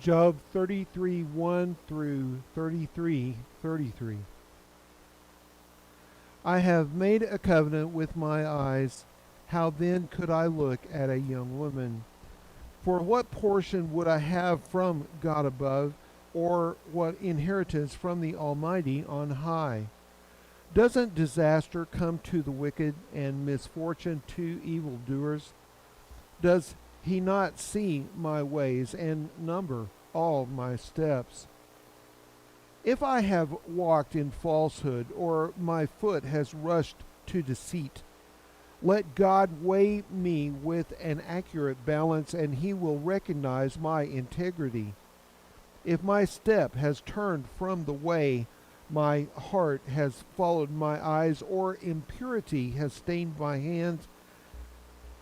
Job 33 1 through 33:33. I have made a covenant with my eyes. How then could I look at a young woman? For what portion would I have from God above, or what inheritance from the Almighty on high? Doesn't disaster come to the wicked and misfortune to evildoers? Does he not see my ways and number all my steps? If I have walked in falsehood, or my foot has rushed to deceit, let God weigh me with an accurate balance, and he will recognize my integrity. If my step has turned from the way, my heart has followed my eyes, or impurity has stained my hands,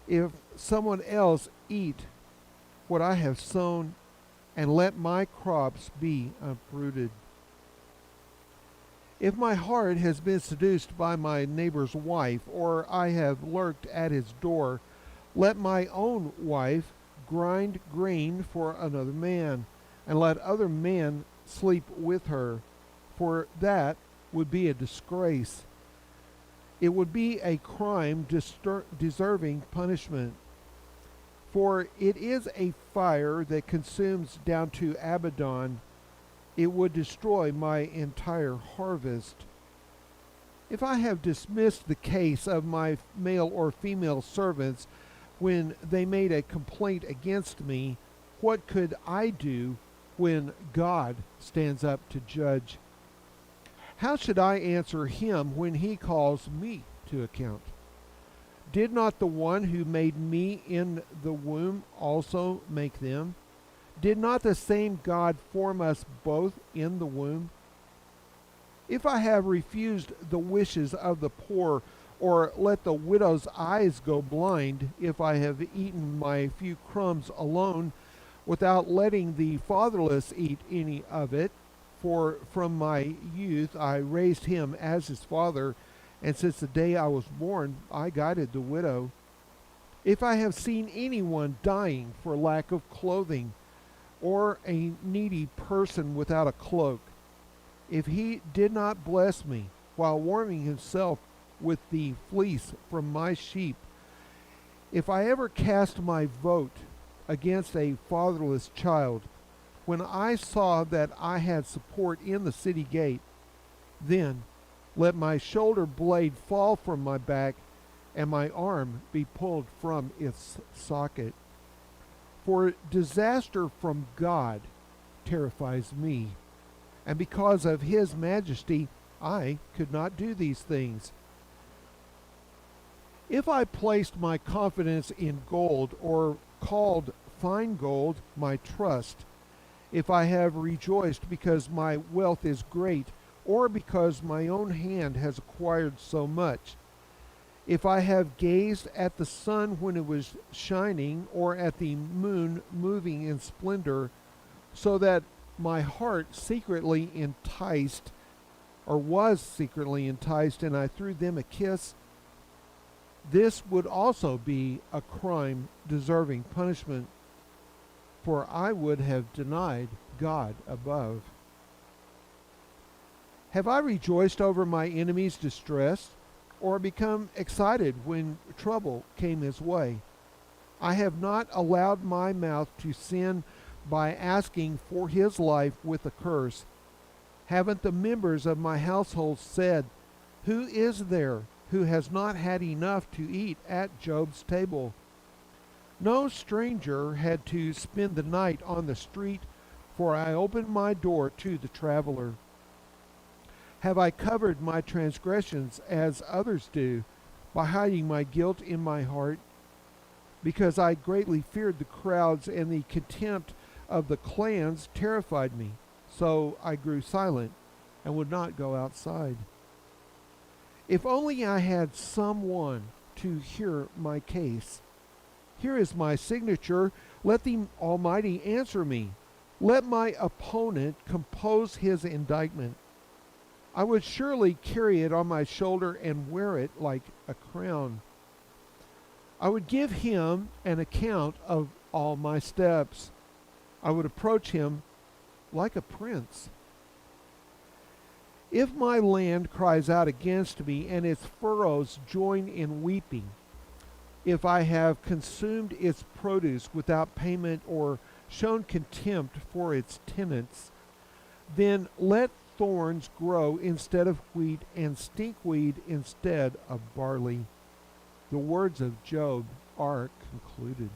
if someone else eat what I have sown, and let my crops be uprooted. If my heart has been seduced by my neighbor's wife, or I have lurked at his door, let my own wife grind grain for another man, and let other men sleep with her, for that would be a disgrace. It would be a crime deserving punishment. For it is a fire that consumes down to Abaddon. It would destroy my entire harvest. If I have dismissed the case of my male or female servants when they made a complaint against me, what could I do when God stands up to judge? How should I answer him when he calls me to account? Did not the one who made me in the womb also make them? Did not the same God form us both in the womb? If I have refused the wishes of the poor, or let the widow's eyes go blind, if I have eaten my few crumbs alone, without letting the fatherless eat any of it, for from my youth I raised him as his father, and since the day I was born I guided the widow. If I have seen anyone dying for lack of clothing, or a needy person without a cloak, if he did not bless me while warming himself with the fleece from my sheep, if I ever cast my vote against a fatherless child, when I saw that I had support in the city gate, then let my shoulder blade fall from my back, and my arm be pulled from its socket. For disaster from God terrifies me, and because of his majesty I could not do these things. If I placed my confidence in gold, or called fine gold my trust, if I have rejoiced because my wealth is great, or because my own hand has acquired so much, if I have gazed at the sun when it was shining, or at the moon moving in splendor, so that my heart secretly enticed, or was secretly enticed, and I threw them a kiss, this would also be a crime deserving punishment, for I would have denied God above. Have I rejoiced over my enemy's distress, or become excited when trouble came his way? I have not allowed my mouth to sin by asking for his life with a curse. Haven't the members of my household said, "Who is there who has not had enough to eat at Job's table?" No stranger had to spend the night on the street, for I opened my door to the traveler. Have I covered my transgressions as others do, by hiding my guilt in my heart? Because I greatly feared the crowds, and the contempt of the clans terrified me. So I grew silent and would not go outside. If only I had someone to hear my case. Here is my signature. Let the Almighty answer me. Let my opponent compose his indictment. I would surely carry it on my shoulder and wear it like a crown. I would give him an account of all my steps. I would approach him like a prince. If my land cries out against me, and its furrows join in weeping, if I have consumed its produce without payment or shown contempt for its tenants, then let thorns grow instead of wheat, and stinkweed instead of barley. The words of Job are concluded.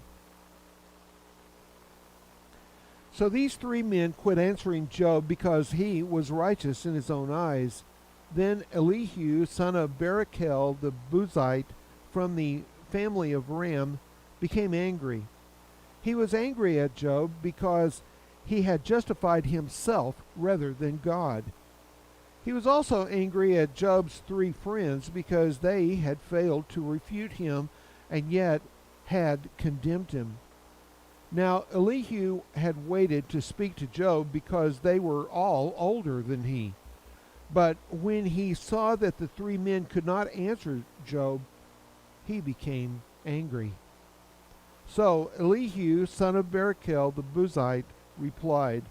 So these three men quit answering Job because he was righteous in his own eyes. Then Elihu, son of Barachel the Buzite, from the family of Ram, became angry. He was angry at Job because he had justified himself rather than God. He was also angry at Job's three friends because they had failed to refute him and yet had condemned him. Now Elihu had waited to speak to Job because they were all older than he. But when he saw that the three men could not answer Job, he became angry. So Elihu, son of Barachel the Buzite, replied,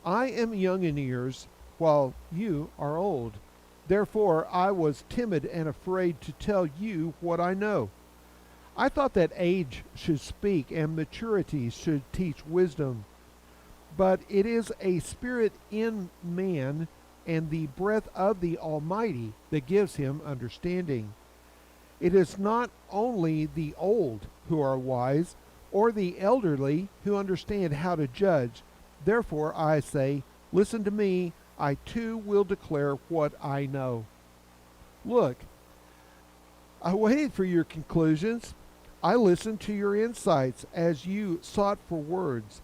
I am young in years, while you are old. Therefore I was timid and afraid to tell you what I know. I thought that age should speak and maturity should teach wisdom. But it is a spirit in man and the breath of the Almighty that gives him understanding. It is not only the old who are wise, or the elderly who understand how to judge. Therefore I say, listen to me, I too will declare what I know. Look, I waited for your conclusions. I listened to your insights as you sought for words.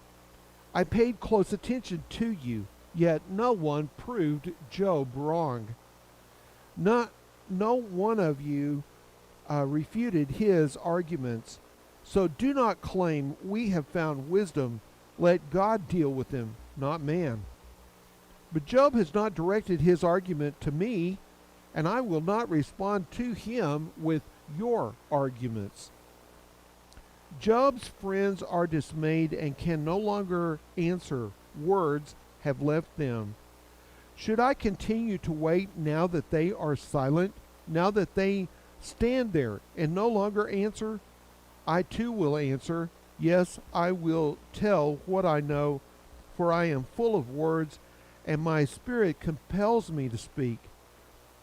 I paid close attention to you, yet no one proved Job wrong. No one of you refuted his arguments. So do not claim we have found wisdom. Let God deal with him, not man. But Job has not directed his argument to me, and I will not respond to him with your arguments. Job's friends are dismayed and can no longer answer. Words have left them. Should I continue to wait now that they are silent, now that they stand there and no longer answer? I too will answer. Yes, I will tell what I know, for I am full of words, and my spirit compels me to speak.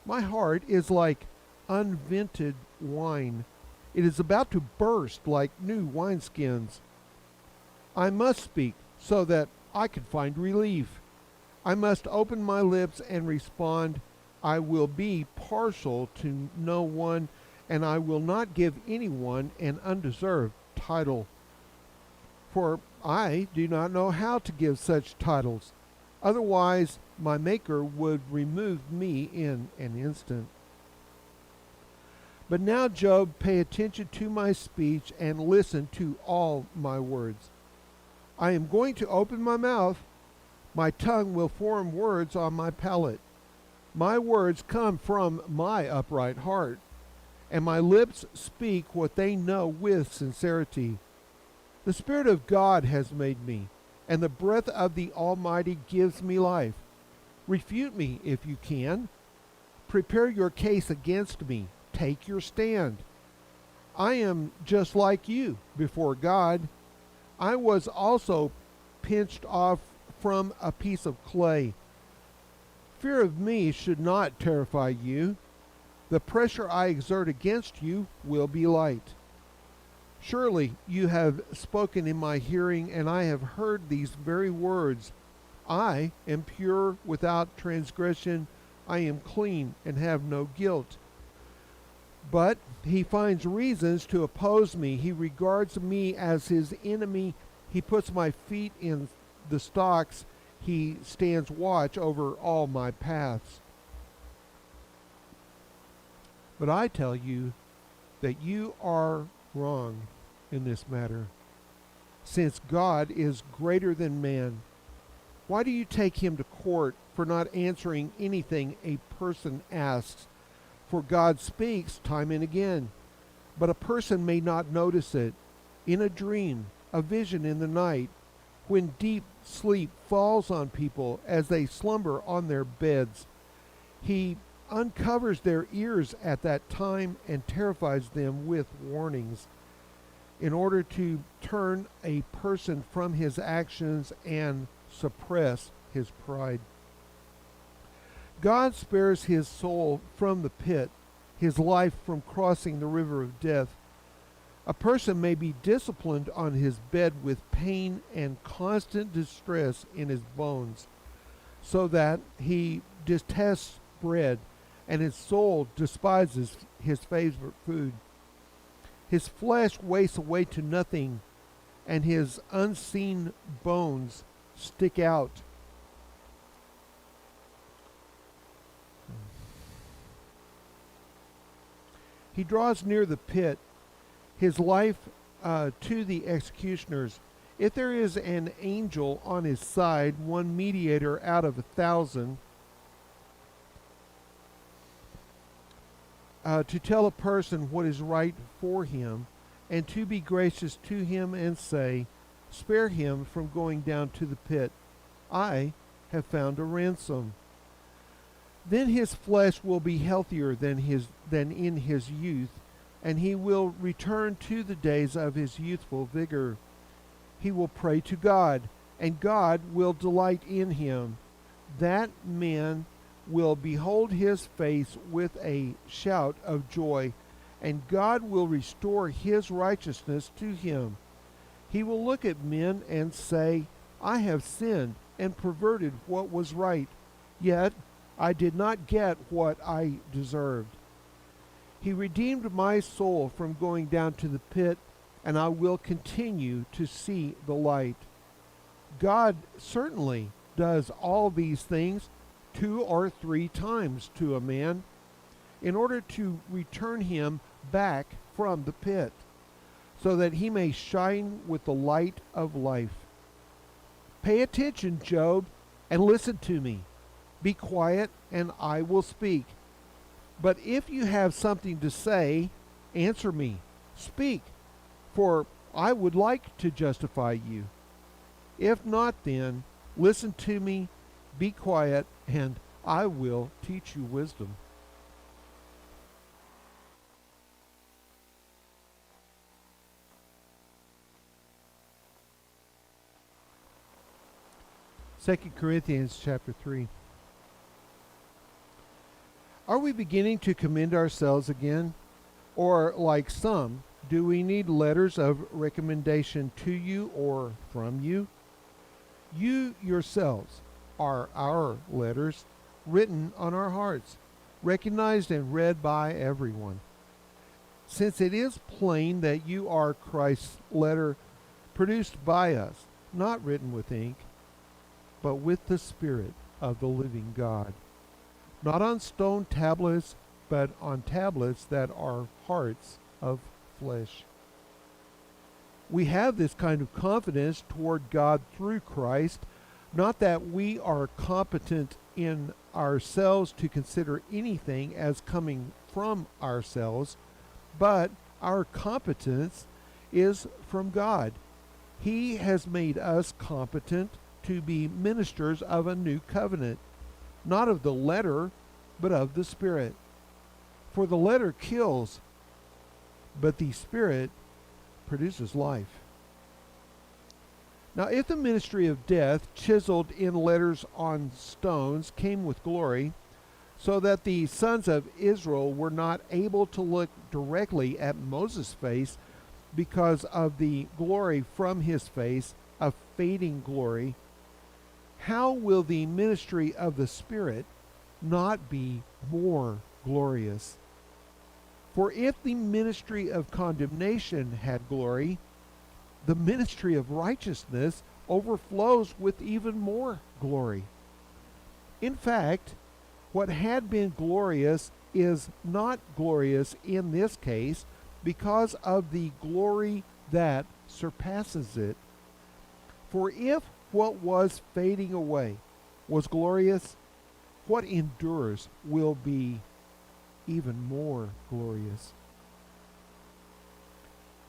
My heart is like unvented wine. It is about to burst like new wineskins. I must speak so that I can find relief. I must open my lips and respond. I will be partial to no one, and I will not give anyone an undeserved title. For I do not know how to give such titles. Otherwise, my Maker would remove me in an instant. But now, Job, pay attention to my speech and listen to all my words. I am going to open my mouth. My tongue will form words on my palate. My words come from my upright heart, and my lips speak what they know with sincerity. The Spirit of God has made me, and the breath of the Almighty gives me life. Refute me if you can. Prepare your case against me. Take your stand. I am just like you before God. I was also pinched off from a piece of clay. Fear of me should not terrify you. The pressure I exert against you will be light. Surely you have spoken in my hearing, and I have heard these very words. I am pure without transgression. I am clean and have no guilt. But he finds reasons to oppose me. He regards me as his enemy. He puts my feet in the stocks. He stands watch over all my paths. But I tell you that you are wrong in this matter, since God is greater than man. Why do you take him to court for not answering anything a person asks? For God speaks time and again, but a person may not notice it. In a dream, a vision in the night, when deep sleep falls on people as they slumber on their beds. He uncovers their ears at that time and terrifies them with warnings in order to turn a person from his actions and suppress his pride. God spares his soul from the pit, his life from crossing the river of death. A person may be disciplined on his bed with pain and constant distress in his bones, so that he detests bread and his soul despises his favorite food. His flesh wastes away to nothing, and his unseen bones stick out. He draws near the pit, his life to the executioners. If there is an angel on his side, one mediator out of 1,000, to tell a person what is right for him, and to be gracious to him and say, spare him from going down to the pit. I have found a ransom. Then his flesh will be healthier than in his youth, and he will return to the days of his youthful vigor. He will pray to God, and God will delight in him. That man will behold his face with a shout of joy, and God will restore his righteousness to him. He will look at men and say, I have sinned and perverted what was right, yet I did not get what I deserved. He redeemed my soul from going down to the pit, and I will continue to see the light. God certainly does all these things 2 or 3 times to a man in order to return him back from the pit, so that he may shine with the light of life. Pay attention, Job, and listen to me. Be quiet, and I will speak. But if you have something to say, answer me. Speak, for I would like to justify you. If not, then listen to me, be quiet, and I will teach you wisdom. Second Corinthians chapter 3. Are we beginning to commend ourselves again? Or, like some, do we need letters of recommendation to you or from you? You yourselves are our letters, written on our hearts, recognized and read by everyone. Since it is plain that you are Christ's letter, produced by us, not written with ink, but with the Spirit of the living God. Not on stone tablets, but on tablets that are hearts of flesh. We have this kind of confidence toward God through Christ, not that we are competent in ourselves to consider anything as coming from ourselves, but our competence is from God. He has made us competent to be ministers of a new covenant, not of the letter, but of the Spirit. For the letter kills, but the Spirit produces life. Now, if the ministry of death, chiseled in letters on stones, came with glory, so that the sons of Israel were not able to look directly at Moses' face because of the glory from his face, a fading glory, how will the ministry of the Spirit not be more glorious? For if the ministry of condemnation had glory, the ministry of righteousness overflows with even more glory. In fact, what had been glorious is not glorious in this case because of the glory that surpasses it. For if what was fading away was glorious, what endures will be even more glorious.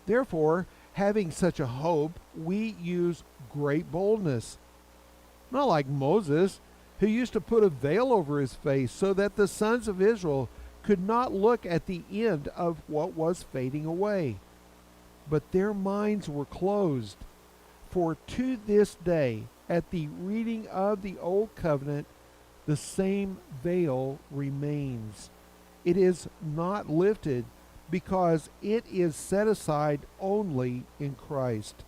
Therefore, Having such a hope, we use great boldness. Not like Moses, who used to put a veil over his face so that the sons of Israel could not look at the end of what was fading away. But their minds were closed. For to this day, at the reading of the Old Covenant, the same veil remains. It is not lifted because it is set aside only in Christ.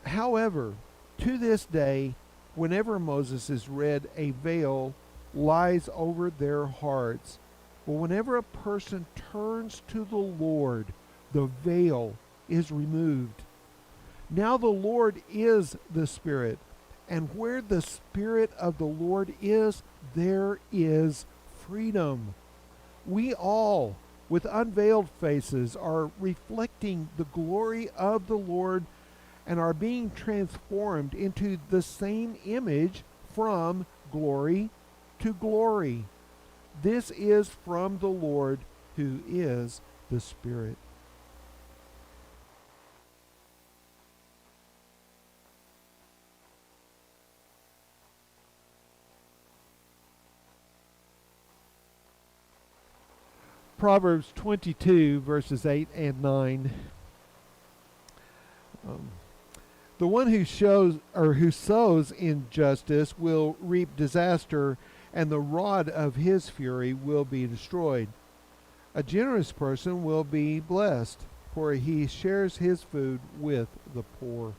However, to this day, whenever Moses is read, a veil lies over their hearts. But whenever a person turns to the Lord, the veil is removed. Now the Lord is the Spirit, and where the Spirit of the Lord is, there is freedom. We all, with unveiled faces, are reflecting the glory of the Lord and are being transformed into the same image from glory to glory. This is from the Lord, who is the Spirit. Proverbs 22, verses 8 and 9. The one who sows injustice will reap disaster, and the rod of his fury will be destroyed. A generous person will be blessed, for he shares his food with the poor.